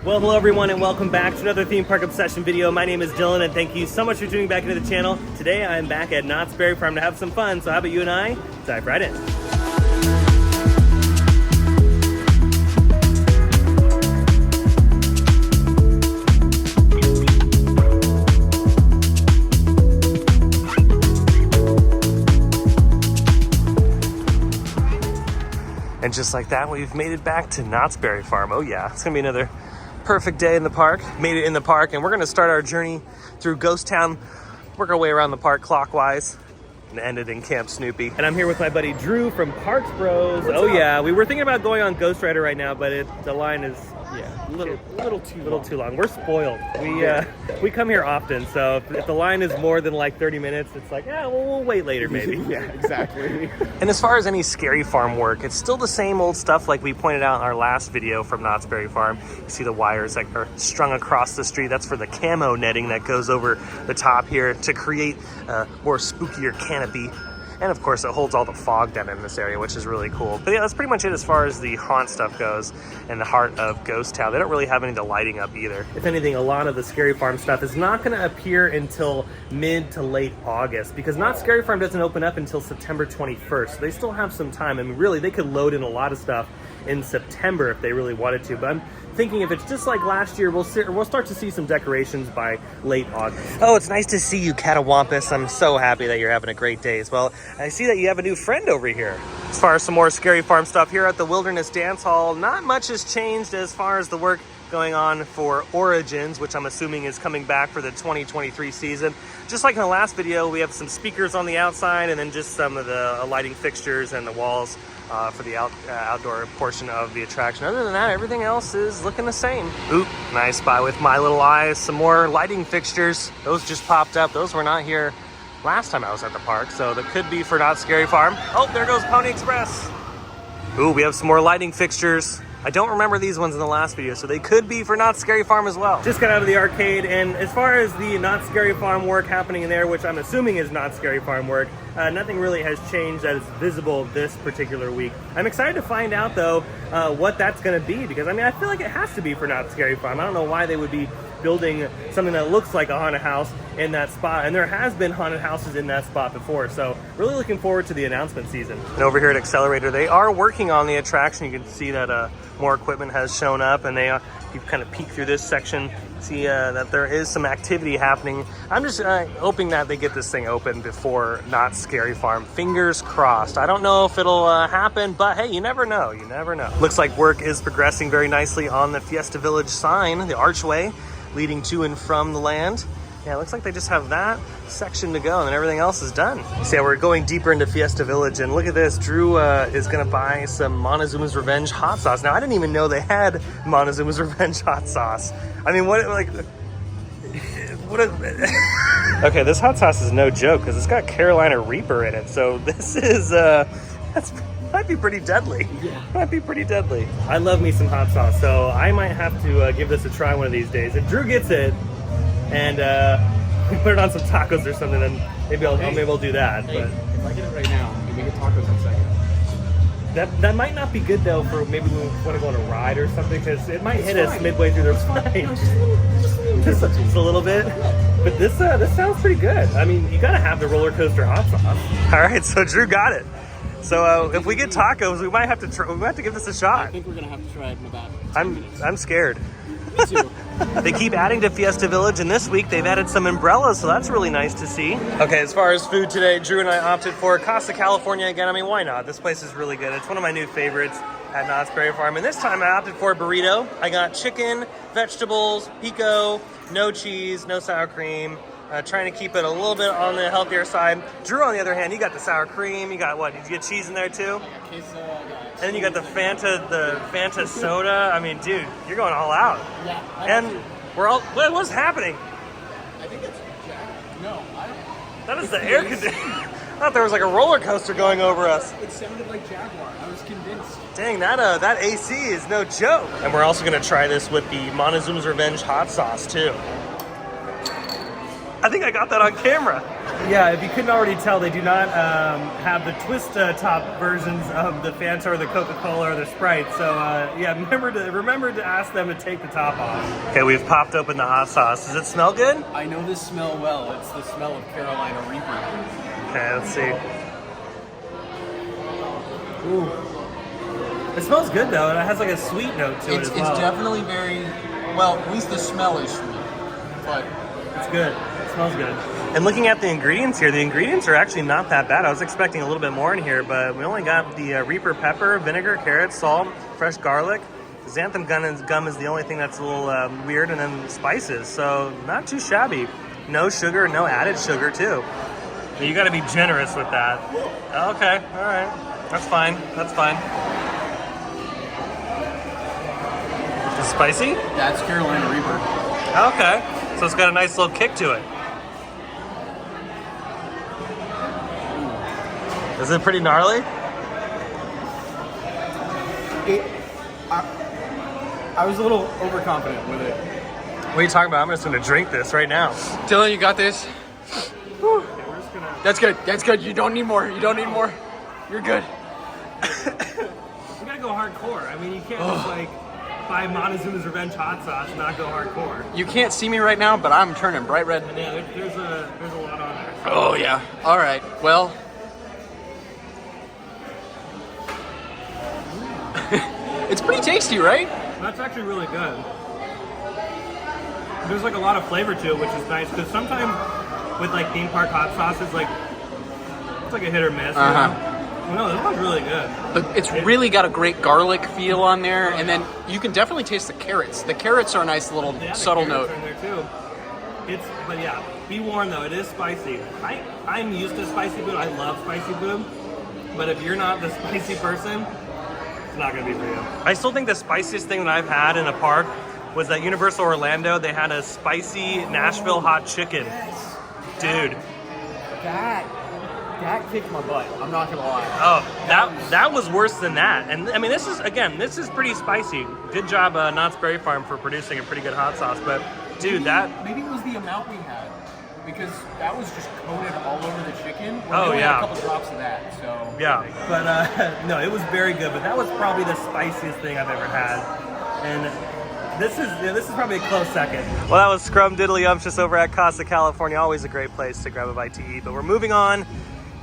Well, hello everyone and welcome back to another theme park obsession video. My name is Dylan and thank you so much for tuning back into the channel. Today I'm back at Knott's Berry Farm to have some fun, so how about you and I dive right in. And just like that, we've made it back to Knott's Berry Farm. Oh yeah, it's gonna be another perfect day in the park. Made it in the park, and we're gonna start our journey through Ghost Town, work our way around the park clockwise, and end it in Camp Snoopy. And I'm here with my buddy Drew from Parks Bros. What's up? Yeah, we were thinking about going on Ghost Rider right now, but the line is a little too long. We're spoiled. We come here often, so if the line is more than like 30 minutes, it's like, yeah, well, we'll wait later maybe. Yeah, exactly. And as far as any Scary Farm work, it's still the same old stuff like we pointed out in our last video from Knott's Berry Farm. You see the wires that are strung across the street. That's for the camo netting that goes over the top here to create a more spookier canopy. And of course, it holds all the fog down in this area, which is really cool. But yeah, that's pretty much it as far as the haunt stuff goes in the heart of Ghost Town. They don't really have any of the lighting up either. If anything, a lot of the Scary Farm stuff is not going to appear until mid to late August because Knott's Scary Farm doesn't open up until September 21st. So they still have some time. I mean, really, they could load in a lot of stuff in September if they really wanted to. But I'm thinking if it's just like last year, we'll start to see some decorations by late August. Oh, it's nice to see you, Catawampus. I'm so happy that you're having a great day as well. I see that you have a new friend over here. As far as some more Scary Farm stuff here at the Wilderness Dance Hall, not much has changed as far as the work going on for Origins, which I'm assuming is coming back for the 2023 season. Just like in the last video, we have some speakers on the outside and then just some of the lighting fixtures and the walls for the outdoor portion of the attraction. Other than that, everything else is looking the same. Oop, nice spot with my little eyes. Some more lighting fixtures. Those just popped up. Those were not here last time I was at the park, so that could be for Knott's Scary Farm. Oh, there goes Pony Express. Ooh, we have some more lighting fixtures. I don't remember these ones in the last video, so they could be for Knott's Scary Farm as well. Just got out of the arcade, and as far as the Knott's Scary Farm work happening in there, which I'm assuming is Knott's Scary Farm work, nothing really has changed that is visible this particular week. I'm excited to find out, though, what that's going to be, because, I mean, I feel like it has to be for Knott's Scary Farm. I don't know why they would be building something that looks like a haunted house in that spot, and there has been haunted houses in that spot before, so really looking forward to the announcement season. And over here at Accelerator, they are working on the attraction. You can see that more equipment has shown up, and they you kind of peek through this section, see that there is some activity happening. I'm just hoping that they get this thing open before Knott's Scary Farm. Fingers crossed. I don't know if it'll happen, but hey, you never know. You never know. Looks like work is progressing very nicely on the Fiesta Village sign, the archway leading to and from the land. Yeah, it looks like they just have that section to go and then everything else is done. So yeah, we're going deeper into Fiesta Village, and look at this. Drew is gonna buy some Montezuma's Revenge hot sauce. Now, I didn't even know they had Montezuma's Revenge hot sauce. I mean, okay, this hot sauce is no joke because it's got Carolina Reaper in it. So this is, might be pretty deadly. Yeah. Might be pretty deadly. I love me some hot sauce, so I might have to give this a try one of these days. If Drew gets it, and we put it on some tacos or something, then maybe I'll do that. Hey, but if I get it right now, we make tacos in a second. That might not be good though for maybe when we want to go on a ride or something, because it might hit us midway through the ride. Just a little bit. But this sounds pretty good. I mean, you gotta have the roller coaster hot sauce. All right, so Drew got it. So if we get tacos, we might have to give this a shot. I think we're gonna have to try it in about 10 minutes. I'm scared. Me too. They keep adding to Fiesta Village, and this week they've added some umbrellas, so that's really nice to see. Okay, as far as food today, Drew and I opted for Casa California again. I mean, why not? This place is really good. It's one of my new favorites at Knott's Berry Farm, and this time I opted for a burrito. I got chicken, vegetables, pico, no cheese, no sour cream. Trying to keep it a little bit on the healthier side. Drew, on the other hand, you got the sour cream. You got what? Did you get cheese in there too? I got queso, and then you got the Fanta soda. I mean, dude, you're going all out. Yeah. And we're all. What's happening? I think it's Jack. No, I don't. That is the air conditioner. I thought there was like a roller coaster going over us. It sounded like Jaguar. I was convinced. Dang, that AC is no joke. And we're also gonna try this with the Montezuma's Revenge hot sauce too. I think I got that on camera. Yeah, if you couldn't already tell, they do not have the twist top versions of the Fanta or the Coca-Cola or the Sprite. So yeah, remember to ask them to take the top off. Okay, we've popped open the hot sauce. Does it smell good? I know this smell well. It's the smell of Carolina Reaper. Okay, let's see. Ooh. It smells good though, and it has like a sweet note to it as well. It's definitely very, well, at least the smell is sweet, but it's good. It smells good. And looking at the ingredients here, the ingredients are actually not that bad. I was expecting a little bit more in here, but we only got the Reaper pepper, vinegar, carrots, salt, fresh garlic. Xanthan gum is the only thing that's a little weird, and then spices. So not too shabby. No sugar, no added sugar too. You got to be generous with that. Okay, all right, that's fine. That's fine. Is it spicy? that's Carolina Reaper. Okay, so it's got a nice little kick to it. Is it pretty gnarly? I was a little overconfident with it. What are you talking about? I'm just gonna drink this right now. Dylan, you got this? Whew. Okay, we're just gonna... That's good. That's good. You don't need more. You don't need more. You're good. We gotta go hardcore. I mean, you can't just like buy Montezuma's Revenge hot sauce and not go hardcore. You can't see me right now, but I'm turning bright red. And yeah, there's a lot on there. So. Oh yeah. All right. Well. It's pretty tasty, right? That's actually really good. There's like a lot of flavor to it, which is nice, because sometimes with like theme park hot sauces, like it's like a hit or miss. You know? No, this one's really good. It's really got a great garlic feel on there, and then you can definitely taste the carrots. The carrots are a nice little subtle note. Are in there too. But yeah, be warned though, it is spicy. I'm used to spicy food. I love spicy food, but if you're not the spicy person, not gonna be for you. I still think the spiciest thing that I've had in a park was at Universal Orlando. They had a spicy Nashville hot chicken. Yes. Dude. That kicked my butt. I'm not gonna lie. Oh, that was worse than that. And I mean, this is pretty spicy. Good job, Knott's Berry Farm, for producing a pretty good hot sauce. But dude, maybe it was the amount we had, because that was just coated all over the chicken. Oh yeah. A couple drops of that. So yeah. But no, it was very good. But that was probably the spiciest thing I've ever had. And this is probably a close second. Well, that was Scrum Diddlyumptious over at Casa California. Always a great place to grab a bite to eat. But we're moving on.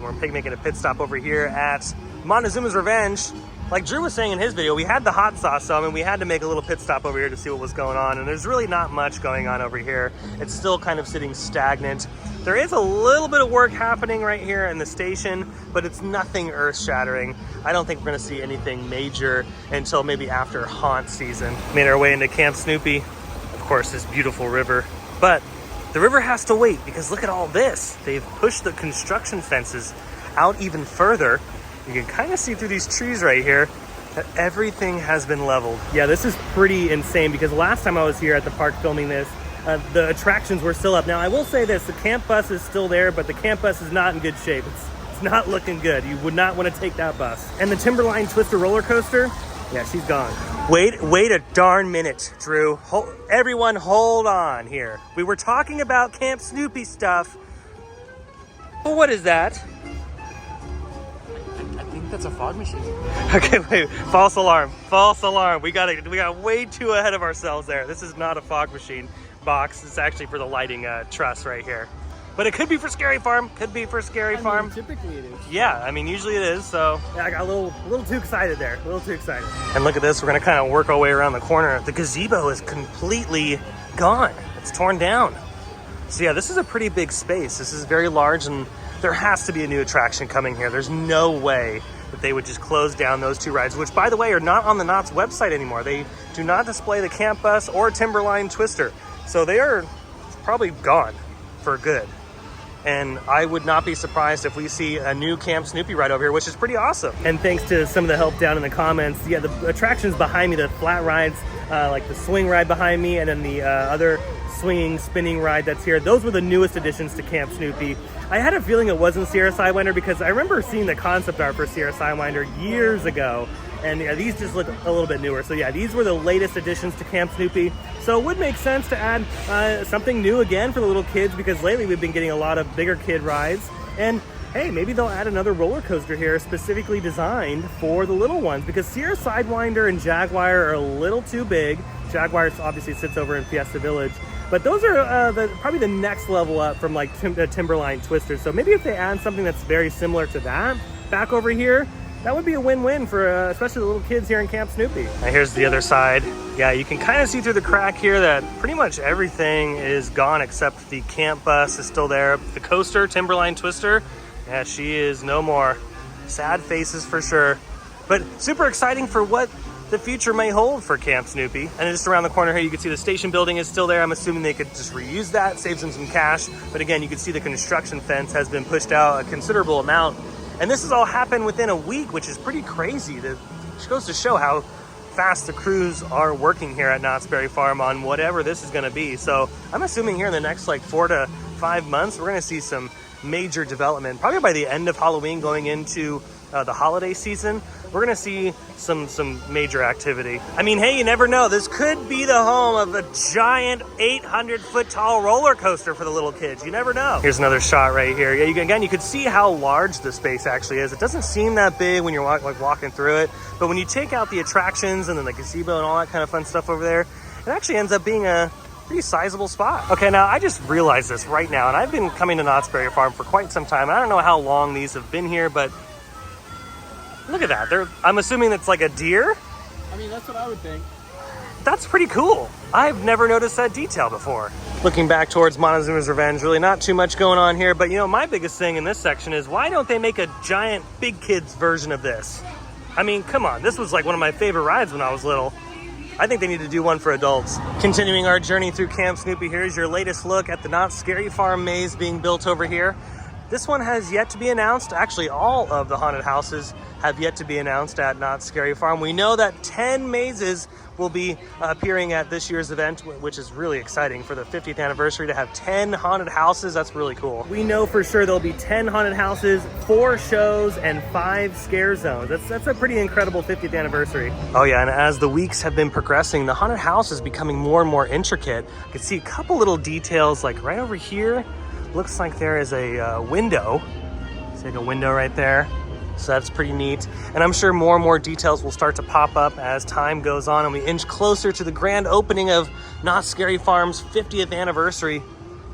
We're making a pit stop over here at Montezuma's Revenge. Like Drew was saying in his video, we had the hot sauce, so I mean, we had to make a little pit stop over here to see what was going on. And there's really not much going on over here. It's still kind of sitting stagnant. There is a little bit of work happening right here in the station, but it's nothing earth-shattering. I don't think we're gonna see anything major until maybe after haunt season. Made our way into Camp Snoopy. Of course, this beautiful river. But the river has to wait, because look at all this. They've pushed the construction fences out even further. You can kind of see through these trees right here that everything has been leveled. Yeah, this is pretty insane, because last time I was here at the park filming this, the attractions were still up. Now, I will say this, the camp bus is still there, but the camp bus is not in good shape. It's not looking good. You would not want to take that bus. And the Timberline Twister roller coaster, yeah, she's gone. Wait a darn minute, Drew. Everyone hold on here. We were talking about Camp Snoopy stuff. Well, what is that? I think that's a fog machine. Okay, wait, false alarm, false alarm. We got way too ahead of ourselves there. This is not a fog machine box. It's actually for the lighting truss right here. But it could be for Scary Farm, could be for Scary Farm. Typically it is. Yeah, I mean, usually it is, so. Yeah, I got a little too excited there, a little too excited. And look at this, we're gonna kind of work our way around the corner. The gazebo is completely gone. It's torn down. So yeah, this is a pretty big space. This is very large, and there has to be a new attraction coming here. There's no way that they would just close down those two rides, which, by the way, are not on the Knott's website anymore. They do not display the Camp Bus or Timberline Twister. So they are probably gone for good. And I would not be surprised if we see a new Camp Snoopy ride over here, which is pretty awesome. And thanks to some of the help down in the comments, yeah, the attractions behind me, the flat rides, like the swing ride behind me, and then the other swinging, spinning ride that's here, those were the newest additions to Camp Snoopy. I had a feeling it wasn't Sierra Sidewinder, because I remember seeing the concept art for Sierra Sidewinder years ago, and yeah, these just look a little bit newer. So yeah, these were the latest additions to Camp Snoopy. So it would make sense to add something new again for the little kids, because lately we've been getting a lot of bigger kid rides. And hey, maybe they'll add another roller coaster here specifically designed for the little ones, because Sierra Sidewinder and Jaguar are a little too big. Jaguar obviously sits over in Fiesta Village, but those are probably the next level up from like Timberline Twister. So maybe if they add something that's very similar to that back over here, that would be a win-win for especially the little kids here in Camp Snoopy. Now here's the other side. Yeah, you can kind of see through the crack here that pretty much everything is gone except the camp bus is still there. The coaster, Timberline Twister, yeah, she is no more. Sad faces for sure. But super exciting for what the future may hold for Camp Snoopy. And just around the corner here, you can see the station building is still there. I'm assuming they could just reuse that, save them some cash. But again, you can see the construction fence has been pushed out a considerable amount. And this has all happened within a week, which is pretty crazy. It goes to show how fast the crews are working here at Knott's Berry Farm on whatever this is going to be. So I'm assuming here in the next like 4 to 5 months, we're going to see some major development. Probably by the end of Halloween going into the holiday season, we're going to see some major activity. I mean, hey, you never know. This could be the home of a giant 800-foot tall roller coaster for the little kids. You never know. Here's another shot right here. Yeah, again, you can see how large the space actually is. It doesn't seem that big when you're walking through it, but when you take out the attractions and then the gazebo and all that kind of fun stuff over there, it actually ends up being a pretty sizable spot. Okay, now I just realized this right now, and I've been coming to Knott's Berry Farm for quite some time. I don't know how long these have been here, but look at that. I'm assuming it's like a deer. I mean, that's what I would think. That's pretty cool. I've never noticed that detail before. Looking back towards Montezuma's Revenge, really not too much going on here, but you know, my biggest thing in this section is why don't they make a giant big kids version of this? I mean, come on, this was like one of my favorite rides when I was little. I think they need to do one for adults. Continuing our journey through Camp Snoopy, here's your latest look at the Knott's Scary Farm maze being built over here. This one has yet to be announced. Actually, all of the haunted houses have yet to be announced at Knott's Scary Farm. We know that 10 mazes will be appearing at this year's event, which is really exciting for the 50th anniversary to have 10 haunted houses. That's really cool. We know for sure there'll be 10 haunted houses, 4 shows, and 5 scare zones. That's a pretty incredible 50th anniversary. Oh yeah, and as the weeks have been progressing, the haunted house is becoming more and more intricate. You can see a couple little details, like right over here, looks like there is a window. It's like a window right there. So that's pretty neat. And I'm sure more and more details will start to pop up as time goes on and we inch closer to the grand opening of Knott's Scary Farm's 50th anniversary.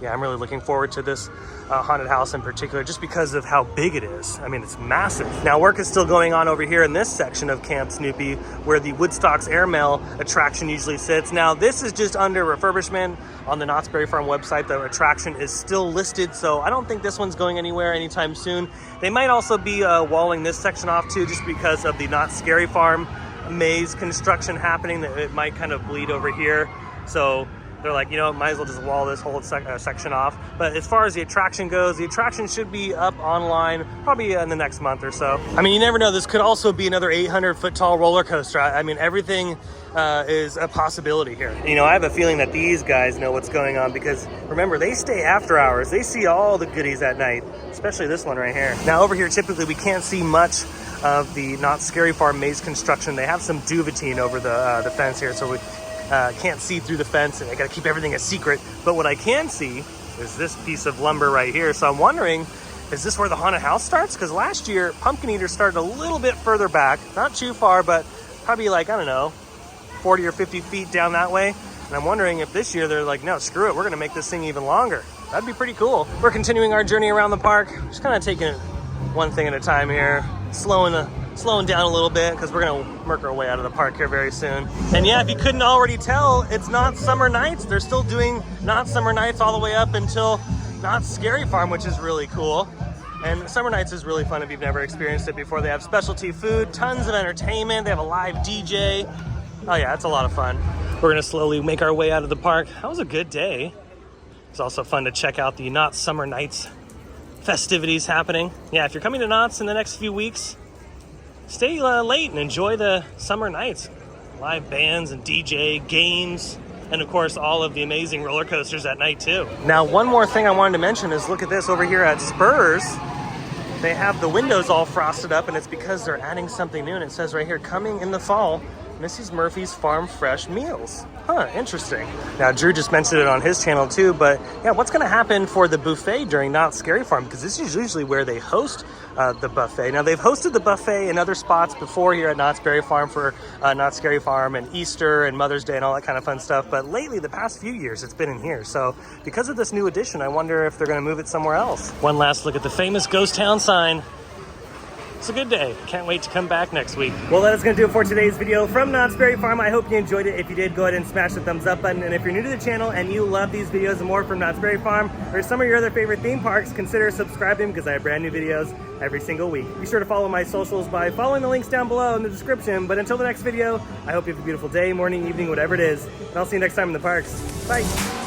Yeah, I'm really looking forward to this haunted house in particular, just because of how big it is. I mean, it's massive. Now, work is still going on over here in this section of Camp Snoopy, where the Woodstock's Airmail attraction usually sits. Now, this is just under refurbishment. On the Knott's Berry Farm website, the attraction is still listed, so I don't think this one's going anywhere anytime soon. They might also be walling this section off too, just because of the Knott's Scary Farm maze construction happening. That it might kind of bleed over here. So they're like, you know, might as well just wall this whole section off. But as far as the attraction goes, the attraction should be up online probably in the next month or so. I mean, you never know. This could also be another 800-foot tall roller coaster. I mean, everything is a possibility here. You know, I have a feeling that these guys know what's going on, because remember, they stay after hours. They see all the goodies at night, especially this one right here. Now over here, typically we can't see much of the Knott's Scary Farm maze construction. They have some duvetine over the fence here, so we can't see through the fence, and I gotta keep everything a secret. But what I can see is this piece of lumber right here. So I'm wondering, is this where the haunted house starts? Because last year, Pumpkin Eater started a little bit further back, not too far, but probably like, I don't know, 40 or 50 feet down that way. And I'm wondering if this year they're like, no, screw it, we're gonna make this thing even longer. That'd be pretty cool. We're continuing our journey around the park, just kind of taking it one thing at a time here, slowing down a little bit, because we're gonna work our way out of the park here very soon. And yeah, if you couldn't already tell, it's not Summer Nights. They're still doing not Summer Nights all the way up until Knott's Scary Farm, which is really cool. And Summer Nights is really fun if you've never experienced it before. They have specialty food, tons of entertainment. They have a live DJ. Oh yeah, it's a lot of fun. We're gonna slowly make our way out of the park. That was a good day. It's also fun to check out the Knott's Summer Nights festivities happening. Yeah, if you're coming to Knott's in the next few weeks, stay late and enjoy the summer nights. Live bands and DJ, games, and of course all of the amazing roller coasters at night too. Now, one more thing I wanted to mention is look at this over here at Spurs. They have the windows all frosted up, and it's because they're adding something new, and it says right here, coming in the fall Mrs. Murphy's Farm Fresh Meals. Huh, interesting. Now, Drew just mentioned it on his channel too, but yeah, what's gonna happen for the buffet during Knott's Scary Farm? Because this is usually where they host the buffet. Now, they've hosted the buffet in other spots before here at Knott's Berry Farm for Knott's Scary Farm and Easter and Mother's Day and all that kind of fun stuff, but lately, the past few years, it's been in here. So because of this new addition, I wonder if they're gonna move it somewhere else. One last look at the famous Ghost Town sign. It's a good day. Can't wait to come back next week. Well, that is going to do it for today's video from Knott's Berry Farm. I hope you enjoyed it. If you did, go ahead and smash the thumbs up button. And if you're new to the channel and you love these videos and more from Knott's Berry Farm or some of your other favorite theme parks, consider subscribing because I have brand new videos every single week. Be sure to follow my socials by following the links down below in the description. But until the next video, I hope you have a beautiful day, morning, evening, whatever it is. And I'll see you next time in the parks. Bye.